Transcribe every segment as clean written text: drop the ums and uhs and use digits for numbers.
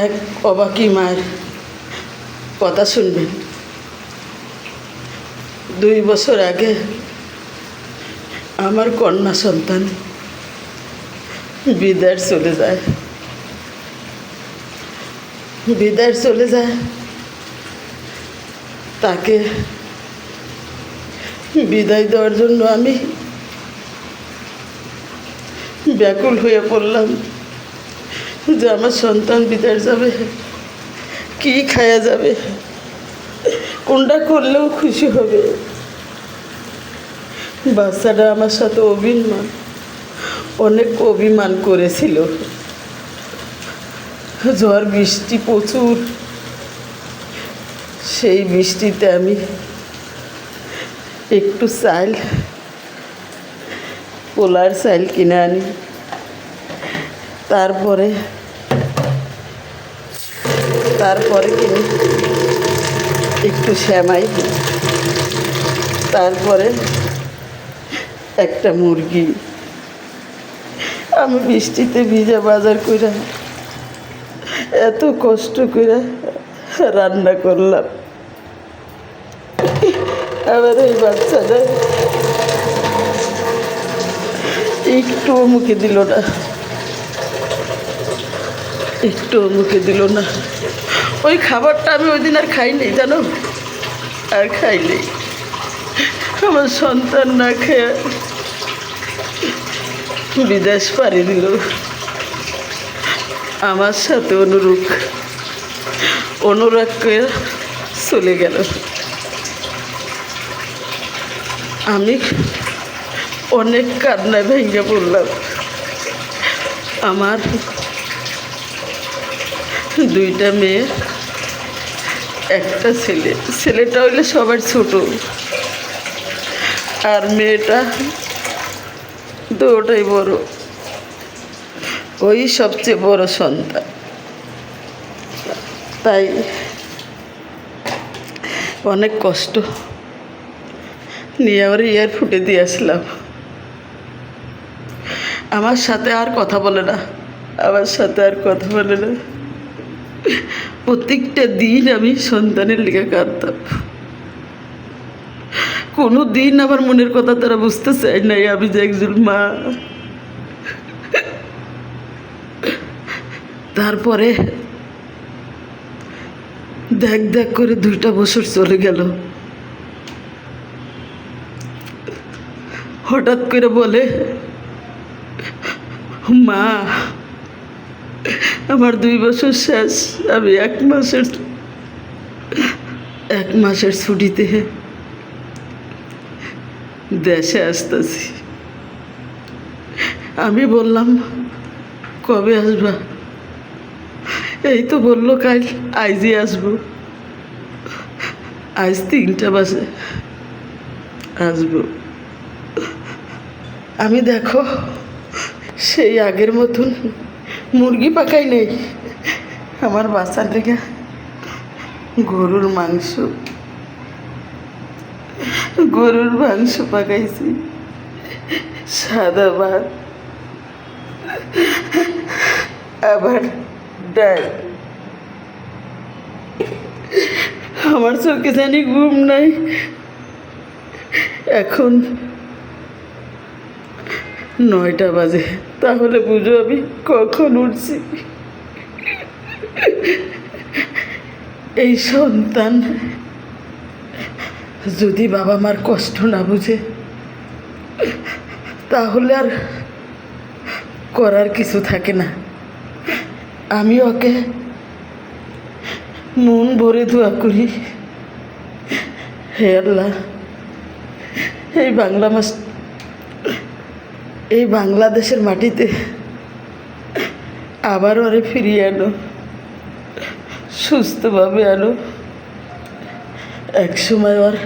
এক অবাকি মায়ের কথা শুনবেন। 2 বছর আগে আমার কন্যা সন্তান বিদেশ চলে যায়। তাকে বিদায় দেওয়ার জন্য আমি ব্যাকুল হয়ে পড়লাম যে আমার সন্তান বিদেশ যাবে, কি খায়া যাবে, কোনটা করলেও খুশি হবে। বাচ্চাটা আমার সাথে অনেক অভিমান করেছিল। ঝড় বৃষ্টি প্রচুর, সেই বৃষ্টিতে আমি একটু পোলার চাল কিনে আনি, তারপরে কিনি একটু সেমাই, তারপরে একটা মুরগি। আমি বৃষ্টিতে ভিজা বাজার করে এত কষ্ট করে রান্না করলাম। আবার এই বাচ্চাটা একটুও মুখে দিল না, ওই খাবারটা আমি ওই দিন আর খাইনি, জানো, আর খাইনি। আমার সন্তান না খেয়ে বিদেশ পাড়ি দিল, আমার সাথে অনুরাগ করে চলে গেল। আমি অনেক কান্নায় ভেঙে পড়লাম। আমার 2টা মেয়ে, একটা ছেলেটা হইলে সবার ছোট, আর মেয়েটা 2টাই বড়, ওই সবচেয়ে বড় সন্তান। তাই অনেক কষ্ট নিয়ে আবার এয়ারপোর্টে দিয়ে আসলাম। আমার সাথে আর কথা বলে না। প্রত্যেকটা দিন আমি সন্তানের লেগে কাঁদতাম। কোনো দিন আমার মনের কথা তারা বুঝতে চায় নাই, আমি যে একজন মা। তারপরে দেখ করে 2টা বছর চলে গেল। হঠাৎ করে বলে, মা আমার 2 বছর শেষ, আমি 1 মাসের ছুটিতে দেশে আসতেছি। আমি বললাম, কবে আসবা? এই তো বললো কাল, আজই আসবো। আজ 3টা বাজে, আসবো। আমি দেখো সেই আগের মতন মুরগি পাকাই নেই, আমার বাচ্চার থেকে গরুর মাংস পাকাইছি, সাদা ভাত, আবার ডাল। আমার চোখে জানি ঘুম নাই। এখন 9টা বাজে, তাহলে বুঝো আমি কখন উঠছি। এই সন্তান যদি বাবা মার কষ্ট না বুঝে, তাহলে আর করার কিছু থাকে না। আমি ওকে মন ভরে দোয়া করি, হে আল্লাহ, এই বাংলাদেশের মাটিতে আবার ওরে ফিরিয়ে আনো, সুস্থভাবে আনো। একসময় ওর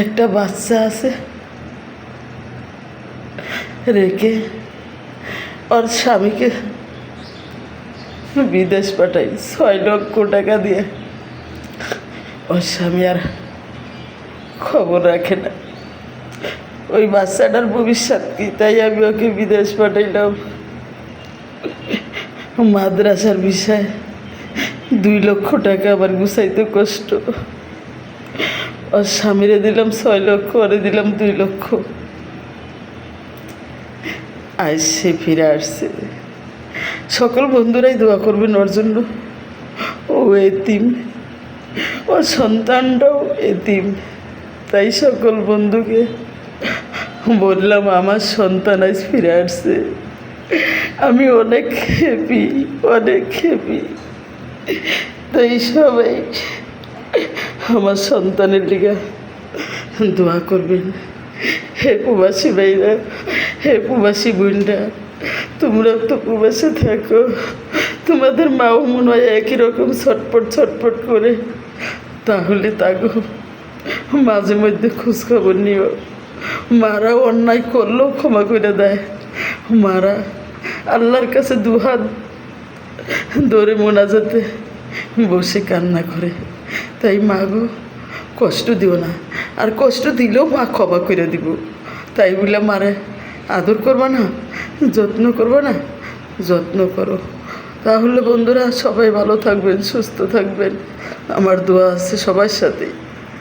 একটা বাচ্চা আছে, রেখে ওর স্বামীকে বিদেশ পাঠাই 6 লক্ষ টাকা দিয়ে। ওর স্বামী আর খবর রাখে না। ওই বাচ্চাটার ভবিষ্যৎ কি, তাই আমি ওকে বিদেশ পাঠাইলাম। মাদ্রাসার বিষয় 2 লক্ষ টাকা আবার গুছাইতে কষ্ট। ওর স্বামীরে দিলাম 6 লক্ষ, ওরে দিলাম 2 লক্ষ। আজ সে ফিরে আসছে। সকল বন্ধুরাই দোয়া করবেন ওর জন্য। ও এতিম, ওর সন্তানটাও এতিম। তাই সকল বন্ধুকে বললাম আমার সন্তান আজ ফিরে আসছে। আমি অনেক হ্যাপি, অনেক হ্যাপি। তাই সবাই আমার সন্তানের দিকে দোয়া করবেন। হে প্রবাসী ভাইরা, হে প্রবাসী বোনরা, তোমরা তো প্রবাসে থাকো, তোমাদের মাও মনে হয় একই রকম ছটপট ছটপট করে। তাহলে তাগো মাঝে মধ্যে খোঁজখবর নিও। মারা অন্যায় করলেও ক্ষমা করে দেয়। মারা আল্লাহর কাছে দুহাত ধরে মোনাজাতে বসে কান্না করে। তাই মা গো, কষ্ট দিও না, আর কষ্ট দিলেও মা ক্ষমা করে দিব। তাই বলে মারে আদর করবা না, যত্ন করবা না, যত্ন করো। তাহলে বন্ধুরা সবাই ভালো থাকবেন, সুস্থ থাকবেন। আমার দোয়া আছে সবার সাথেই।